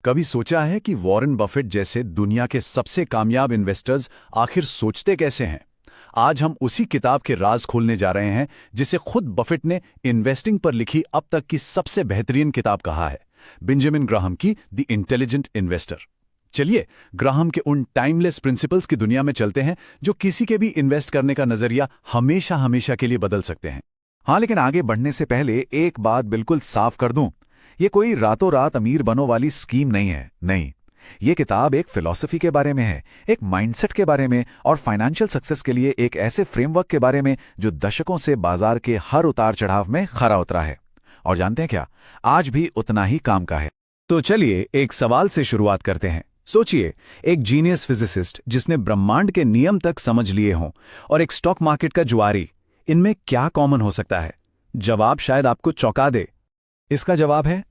कभी सोचा है कि वॉरेन बफेट जैसे दुनिया के सबसे कामयाब इन्वेस्टर्स आखिर सोचते कैसे हैं? आज हम उसी किताब के राज खोलने जा रहे हैं जिसे खुद बफेट ने इन्वेस्टिंग पर लिखी अब तक की सबसे बेहतरीन किताब कहा है, बेंजामिन ग्राहम की द इंटेलिजेंट इन्वेस्टर। चलिए ग्राहम के उन टाइमलेस प्रिंसिपल्स की दुनिया में चलते हैं जो किसी के भी इन्वेस्ट करने का नजरिया हमेशा हमेशा के लिए बदल सकते हैं। हाँ, लेकिन आगे बढ़ने से पहले एक बात बिल्कुल साफ कर दूं, ये कोई रातों रात अमीर बनो वाली स्कीम नहीं है। नहीं, ये किताब एक फिलॉसफी के बारे में है, एक माइंडसेट के बारे में और फाइनेंशियल सक्सेस के लिए एक ऐसे फ्रेमवर्क के बारे में जो दशकों से बाजार के हर उतार चढ़ाव में खरा उतरा है। और जानते हैं क्या, आज भी उतना ही काम का है। तो चलिए एक सवाल से शुरुआत करते हैं। सोचिए, एक जीनियस फिजिसिस्ट जिसने ब्रह्मांड के नियम तक समझ लिए हों और एक स्टॉक मार्केट का जुआरी, इनमें क्या कॉमन हो सकता है? जवाब शायद आपको चौंका दे। इसका जवाब है,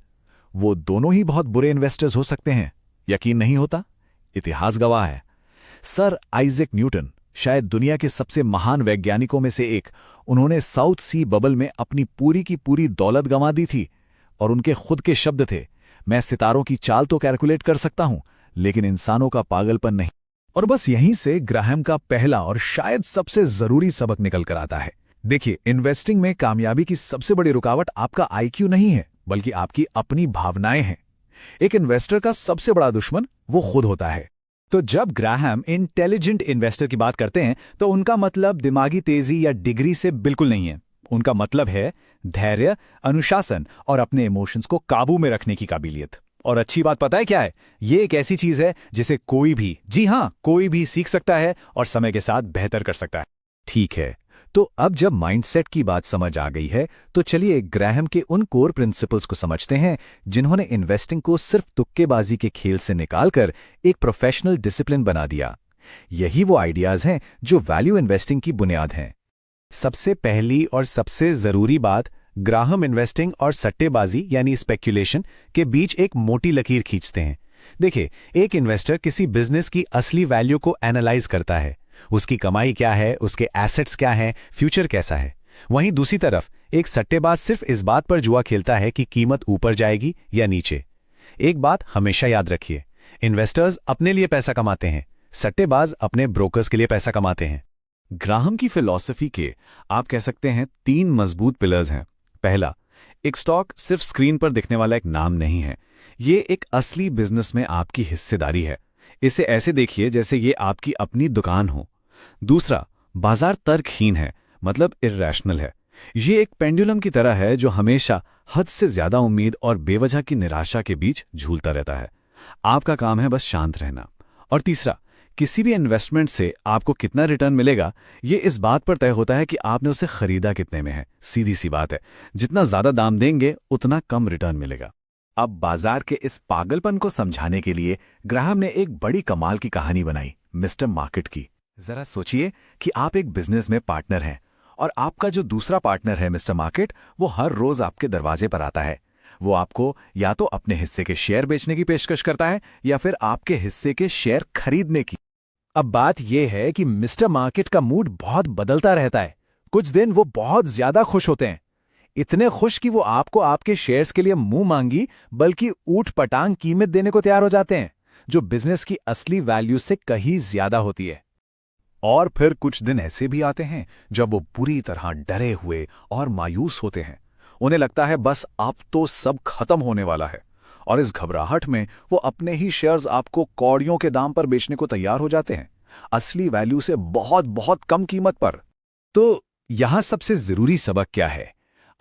वो दोनों ही बहुत बुरे इन्वेस्टर्स हो सकते हैं। यकीन नहीं होता? इतिहास गवाह है। सर आइजैक न्यूटन, शायद दुनिया के सबसे महान वैज्ञानिकों में से एक, उन्होंने साउथ सी बबल में अपनी पूरी की पूरी दौलत गंवा दी थी। और उनके खुद के शब्द थे, मैं सितारों की चाल तो कैलकुलेट कर सकता हूं, लेकिन इंसानों का पागलपन नहीं। और बस यहीं से ग्राहम का पहला और शायद सबसे जरूरी सबक निकल कर आता है। देखिए, इन्वेस्टिंग में कामयाबी की सबसे बड़ी रुकावट आपका आईक्यू नहीं है, बल्कि आपकी अपनी भावनाएं हैं। एक इन्वेस्टर का सबसे बड़ा दुश्मन वो खुद होता है। तो जब ग्राहम इंटेलिजेंट इन्वेस्टर की बात करते हैं तो उनका मतलब दिमागी तेजी या डिग्री से बिल्कुल नहीं है। उनका मतलब है धैर्य, अनुशासन और अपने इमोशंस को काबू में रखने की काबिलियत। और अच्छी बात पता है क्या है? ये एक ऐसी चीज है जिसे कोई भी, जी हां, कोई भी सीख सकता है और समय के साथ बेहतर कर सकता है। ठीक है, तो अब जब माइंडसेट की बात समझ आ गई है, तो चलिए ग्राहम के उन कोर प्रिंसिपल्स को समझते हैं जिन्होंने इन्वेस्टिंग को सिर्फ तुक्केबाजी के खेल से निकालकर एक प्रोफेशनल डिसिप्लिन बना दिया। यही वो आइडियाज हैं जो वैल्यू इन्वेस्टिंग की बुनियाद हैं। सबसे पहली और सबसे जरूरी बात, ग्राहम इन्वेस्टिंग और सट्टेबाजी यानी स्पेक्यूलेशन के बीच एक मोटी लकीर खींचते हैं। देखिए, एक इन्वेस्टर किसी बिजनेस की असली वैल्यू को एनालाइज करता है, उसकी कमाई क्या है, उसके एसेट्स क्या हैं, फ्यूचर कैसा है। वहीं दूसरी तरफ एक सट्टेबाज सिर्फ इस बात पर जुआ खेलता है कि कीमत ऊपर जाएगी या नीचे। एक बात हमेशा याद रखिए, इन्वेस्टर्स अपने लिए पैसा कमाते हैं, सट्टेबाज अपने ब्रोकर्स के लिए पैसा कमाते हैं। ग्राहम की फिलॉसफी के, आप कह सकते हैं, 3 मजबूत पिलर्स हैं। पहला, एक स्टॉक सिर्फ स्क्रीन पर दिखने वाला एक नाम नहीं है, ये एक असली बिजनेस में आपकी हिस्सेदारी है। इसे ऐसे देखिए जैसे ये आपकी अपनी दुकान हो। दूसरा, बाजार तर्कहीन है, मतलब इर्रेशनल है। ये एक पेंडुलम की तरह है जो हमेशा हद से ज्यादा उम्मीद और बेवजह की निराशा के बीच झूलता रहता है। आपका काम है बस शांत रहना। और तीसरा, किसी भी इन्वेस्टमेंट से आपको कितना रिटर्न मिलेगा, ये इस बात पर तय होता है कि आपने उसे खरीदा कितने में है। सीधी सी बात है, जितना ज्यादा दाम देंगे उतना कम रिटर्न मिलेगा। अब बाजार के इस पागलपन को समझाने के लिए ग्राहम ने एक बड़ी कमाल की कहानी बनाई, मिस्टर मार्केट की। जरा सोचिए कि आप एक बिजनेस में पार्टनर हैं और आपका जो दूसरा पार्टनर है मिस्टर मार्केट, वो हर रोज आपके दरवाजे पर आता है। वो आपको या तो अपने हिस्से के शेयर बेचने की पेशकश करता है या फिर आपके हिस्से के शेयर खरीदने की। अब बात यह है कि मिस्टर मार्केट का मूड बहुत बदलता रहता है। कुछ दिन वो बहुत ज्यादा खुश होते हैं, इतने खुश कि वो आपको आपके शेयर्स के लिए मुंह मांगी बल्कि ऊट पटांग कीमत देने को तैयार हो जाते हैं, जो बिजनेस की असली वैल्यू से कहीं ज्यादा होती है। और फिर कुछ दिन ऐसे भी आते हैं जब वो पूरी तरह डरे हुए और मायूस होते हैं। उन्हें लगता है बस अब तो सब खत्म होने वाला है, और इस घबराहट में वो अपने ही शेयर्स आपको कौड़ियों के दाम पर बेचने को तैयार हो जाते हैं, असली वैल्यू से बहुत बहुत कम कीमत पर। तो यहां सबसे जरूरी सबक क्या है?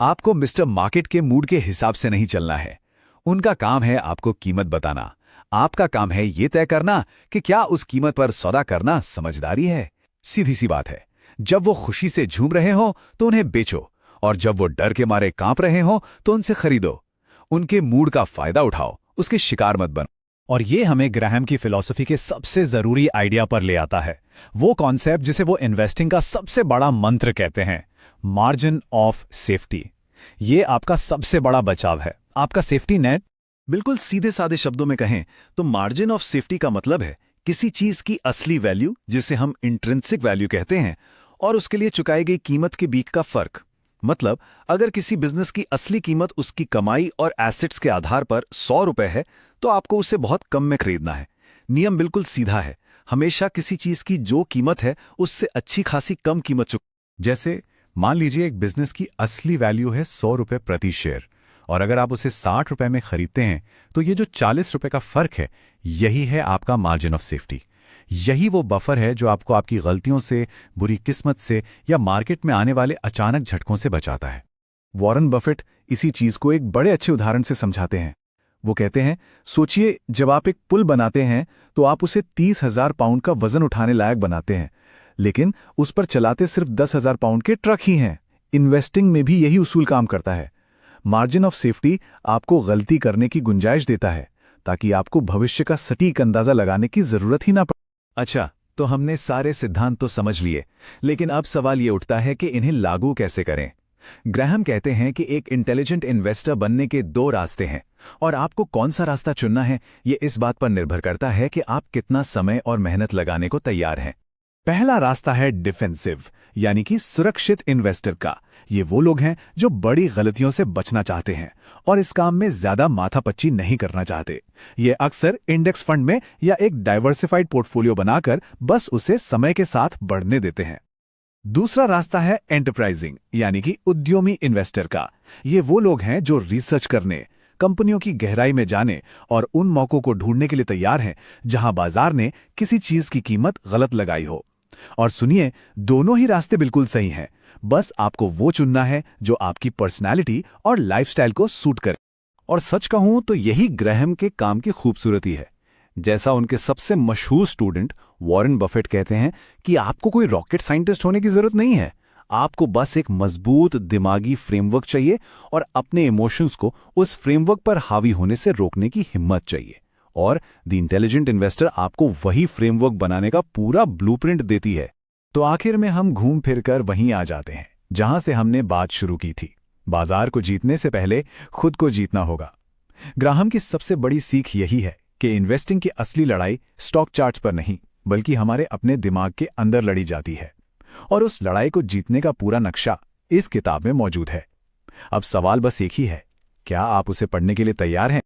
आपको मिस्टर मार्केट के मूड के हिसाब से नहीं चलना है। उनका काम है आपको कीमत बताना, आपका काम है ये तय करना कि क्या उस कीमत पर सौदा करना समझदारी है। सीधी सी बात है, जब वो खुशी से झूम रहे हो तो उन्हें बेचो, और जब वो डर के मारे कांप रहे हो तो उनसे खरीदो। उनके मूड का फायदा उठाओ, उसके शिकार मत बनो। और ये हमें ग्राहम की फिलॉसफी के सबसे जरूरी आइडिया पर ले आता है, वो कॉन्सेप्ट जिसे वो इन्वेस्टिंग का सबसे बड़ा मंत्र कहते हैं, मार्जिन ऑफ सेफ्टी। ये आपका सबसे बड़ा बचाव है, आपका सेफ्टी नेट। बिल्कुल सीधे साधे शब्दों में कहें तो मार्जिन ऑफ सेफ्टी का मतलब है किसी चीज की असली वैल्यू, जिसे हम इंट्रिंसिक वैल्यू कहते हैं, और उसके लिए चुकाई गई कीमत के बीच का फर्क। मतलब अगर किसी बिजनेस की असली कीमत उसकी कमाई और एसेट्स के आधार पर 100 रुपए है, तो आपको उसे बहुत कम में खरीदना है। नियम बिल्कुल सीधा है, हमेशा किसी चीज की जो कीमत है उससे अच्छी खासी कम कीमत चुक। जैसे मान लीजिए एक बिजनेस की असली वैल्यू है 100 रुपए प्रति शेयर, और अगर आप उसे 60 रुपए में खरीदते हैं, तो ये जो 40 रुपए का फर्क है, यही है आपका मार्जिन ऑफ सेफ्टी। यही वो बफर है जो आपको आपकी गलतियों से, बुरी किस्मत से या मार्केट में आने वाले अचानक झटकों से बचाता है। वॉरेन बफेट इसी चीज को एक बड़े अच्छे उदाहरण से समझाते हैं। वो कहते हैं, सोचिए जब आप एक पुल बनाते हैं तो आप उसे 30,000 पाउंड का वजन उठाने लायक बनाते हैं, लेकिन उस पर चलाते सिर्फ 10,000 पाउंड के ट्रक ही हैं। इन्वेस्टिंग में भी यही उसूल काम करता है। मार्जिन ऑफ सेफ्टी आपको गलती करने की गुंजाइश देता है, ताकि आपको भविष्य का सटीक अंदाजा लगाने की जरूरत ही ना पड़े। अच्छा, तो हमने सारे सिद्धांत तो समझ लिए, लेकिन अब सवाल ये उठता है कि इन्हें लागू कैसे करें। ग्राहम कहते हैं कि एक इंटेलिजेंट इन्वेस्टर बनने के 2 रास्ते हैं, और आपको कौन सा रास्ता चुनना है ये इस बात पर निर्भर करता है कि आप कितना समय और मेहनत लगाने को तैयार हैं। पहला रास्ता है डिफेंसिव, यानी कि सुरक्षित इन्वेस्टर का। ये वो लोग हैं जो बड़ी गलतियों से बचना चाहते हैं और इस काम में ज्यादा माथापच्ची नहीं करना चाहते। ये अक्सर इंडेक्स फंड में या एक डाइवर्सिफाइड पोर्टफोलियो बनाकर बस उसे समय के साथ बढ़ने देते हैं। दूसरा रास्ता है एंटरप्राइजिंग, यानी कि उद्यमी इन्वेस्टर का। ये वो लोग हैं जो रिसर्च करने, कंपनियों की गहराई में जाने और उन मौकों को ढूंढने के लिए तैयार हैं जहां बाजार ने किसी चीज की कीमत गलत लगाई हो। और सुनिए, दोनों ही रास्ते बिल्कुल सही हैं, बस आपको वो चुनना है जो आपकी पर्सनैलिटी और लाइफस्टाइल को सूट करे। और सच कहूं तो यही ग्राहम के काम की खूबसूरती है। जैसा उनके सबसे मशहूर स्टूडेंट वॉरेन बफेट कहते हैं कि आपको कोई रॉकेट साइंटिस्ट होने की जरूरत नहीं है, आपको बस एक मजबूत दिमागी फ्रेमवर्क चाहिए और अपने इमोशंस को उस फ्रेमवर्क पर हावी होने से रोकने की हिम्मत चाहिए। और द इंटेलिजेंट इन्वेस्टर आपको वही फ्रेमवर्क बनाने का पूरा ब्लूप्रिंट देती है। तो आखिर में हम घूम फिरकर वहीं आ जाते हैं जहां से हमने बात शुरू की थी। बाजार को जीतने से पहले खुद को जीतना होगा। ग्राहम की सबसे बड़ी सीख यही है कि इन्वेस्टिंग की असली लड़ाई स्टॉक चार्ट्स पर नहीं, बल्कि हमारे अपने दिमाग के अंदर लड़ी जाती है। और उस लड़ाई को जीतने का पूरा नक्शा इस किताब में मौजूद है। अब सवाल बस एक ही है, क्या आप उसे पढ़ने के लिए तैयार हैं?